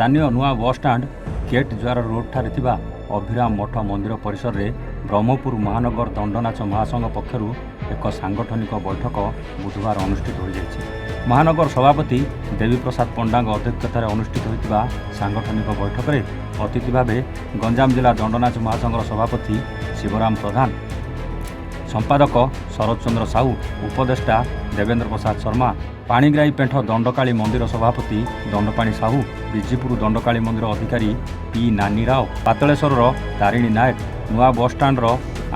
ସ୍ଥାନୀୟ ନୂଆ bus stand gate द्वार रोड ठारे थिबा अभिराम मठ मंदिर परिसर में ब्रह्मपुर महानगर दंडनाच महासंघ पक्षर एक सांगठनिक बैठक बुधवार अनुष्ठित हो जाएगी। महानगर सभापति देवी प्रसाद पंडा अध्यक्षतार अनुष्ठित होता सांगठनिक बैठक में अतिथि भाव गंजाम जिला दंडनाच महासंघ सभापति शिवराम प्रधान, संपादक शरद चंद्र साहू, उपदेष्टा देवेंद्र प्रसाद शर्मा, पाणीग्राही पेंठ दंडकाली मंदिर सभापति दंडपाणी साहू, विजीपुर दंडकाली मंदिर अधिकारी पी नानी राव, पातलेश्वर तारिणी नायक, नुआ बसस्टाण्डर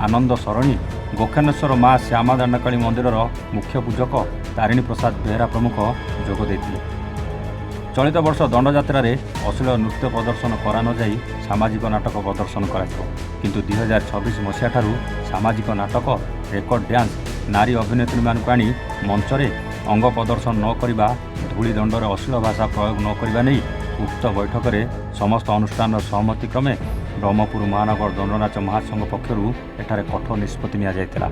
आनंद सरणी, गोखेनेश्वर माँ श्यामा दंडकाली मंदिर मुख्य पूजक तारिणी प्रसाद बेहरा प्रमुख जोग देथिले। चलित वर्ष दंडयात्रा अश्लील नृत्य प्रदर्शन करा न जाई सामाजिक नाटक प्रदर्शन कराଯିବ, किंतु 2026 मसीहा ठारू सामाजिक नाटक, रेकर्ड डांस, नारी अभिनेत्री मानक आनी मंचरे अंग प्रदर्शन न करिबा, धूली दंडर अश्लील भाषा प्रयोग न करिबा नै उक्त बैठक में समस्त अनुष्ठान सहमति क्रमे ब्रह्मपुर महानगर दंडनाच महासंघ पक्षर एठारे कठोर निष्पत्ति निया जायतिला।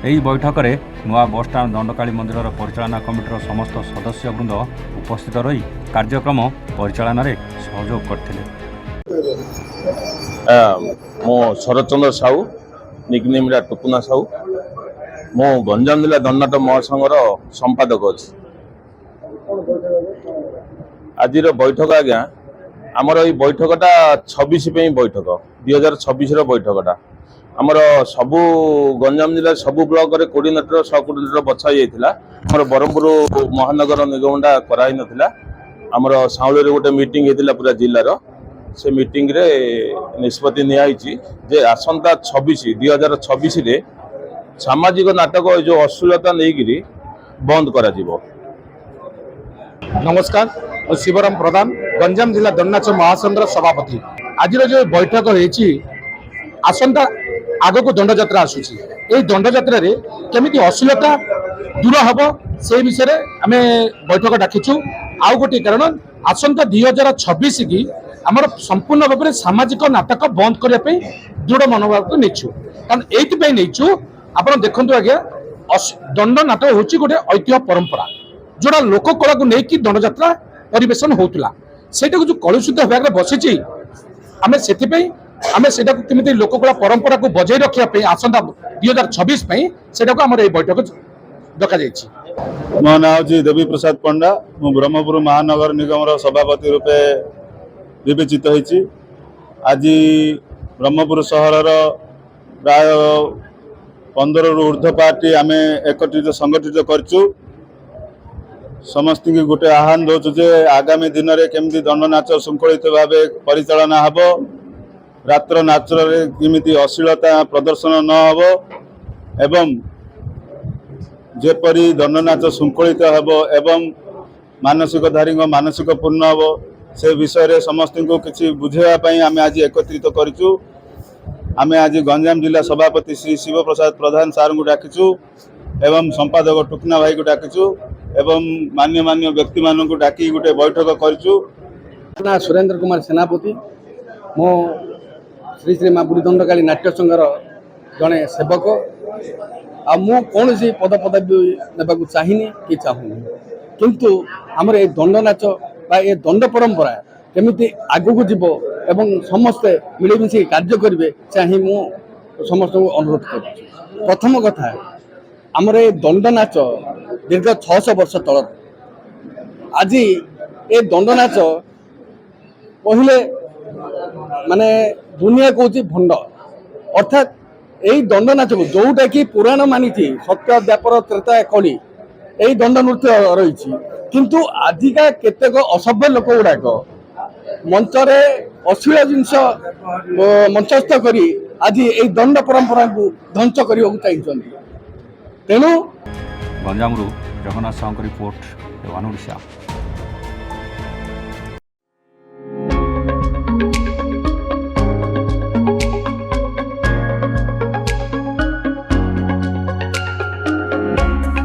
एही बैठक में नुआ बसस्टाण्ड दंडकाली मंदिर परिचालना कमिटर समस्त सदस्य वृंद उपस्थित रही कार्यक्रम परिचालन में सहयोग करथिले। मो शरद चंद्र साहू निकनेम टुकुना साहू, मो गंजाम जिला दंडनाच महासंघर संपादक अच्छी। आज बैठक आज्ञा आमर ये बैठकटा 26 बैठक 2026 बैठकटा आमर सबू गंजाम जिला सबू ब्लॉक रे कोऑर्डिनेटर सब कोऑर्डिनेटर बछा जाइथिला। आमर ब्रह्मपुर महानगर निगमटा कराई नथिला। आमर साउली रे गोटे मीटिंग हेतिला पूरा जिल्लार। से मीटिंग रे निष्पत्ति नियाइछि जे आसंता 2026 रे सामाजिक नाटक जो अश्लीलता नहीं बंद करा जिवो। नमस्कार, शिवराम प्रधान, गंजाम जिला दंडनाच महासंघ सभापति। आज जो बैठक होती आसंता आग को दंडयात्रा आसूची, ये दंडयात्रा केमिति अश्लीलता दूर हम से विषय आम बैठक डाकिचु। आउ गोटे कारण आसंता 2026 की आमर संपूर्ण भाव में सामाजिक नाटक बंद करने दृढ़ मनोभाव को नहीं। कारण ये नहीं आप देखु आज्ञा दंड नाटक हूँ गोटे ऐतिह्य परंपरा जोड़ा लोक कला को लेकिन दंडयात्रा परिवेशन होता से जो कलुषित होगा बसी आम से केमी लोक कला परंपरा को बजाय रखापी आसंता 2026 से आम बैठक डक। मो ना हूँ देवी प्रसाद पंडा, मु ब्रह्मपुर महानगर निगम सभापति रूपे विवेचित होती। आज ब्रह्मपुर सहर प्राय 15 रु ऊर्ध्व पार्टी आम एकत्रित संगठित करचु। समस्त की गोटे आह्वान दौचु जे आगामी दिन में केमती दंडनाच श्रृंखलित भाव परिचालना हम, रात्र नाच केमिति अश्लीलता प्रदर्शन न हम एवं जेपरी दंडनाच श्रृंखलित हम एवं मानसिकधारी मानसिक पूर्ण हम से विषय रे समस्त को किसी बुझेवाई आम आज एकत्रित करूँ। आम आज गंजाम जिला सभापति श्री शिव प्रसाद प्रधान सार को डाकिचु एवं संपादक टुकना भाई को डाकिचु एवं मान्य मान्य व्यक्ति मान को डाकी गोटे बैठक करूँ। सुरेंद्र कुमार सेनापति, मो श्री श्री माँ बुढ़ी दंडकाली नाट्य संघर जड़े सेवक। मु कौन सी पद पदवी नेबा चाहिए कि चाहूनी, किंतु आमर ये दंड नाच बा ये दंड परंपरा केमिति आगू जीव एवं समस्ते मिलमिशि कार्य करेंगे चाहे मु समस्त को अनुरोध कर। प्रथम कथा आमर ये दंड नाच दीर्घ 600 वर्ष तल। आज ये दंड नाच कहले माने दुनिया कौच भंड, अर्थात यही दंड नाच को जोटा कि पुराण मानी सत्य व्यापार त्रेता कली यही दंड नृत्य रही, किंतु आजिका केतेक असभ्य लोक गुड़ाक मंचरे अश्लील जिनस मंचस्थ करी आज यही दंड परंपरा को ध्वंस करने को चाहिए। तेणु गंजाम जगन्नाथ साहू रिपोर्ट, ओडिशा।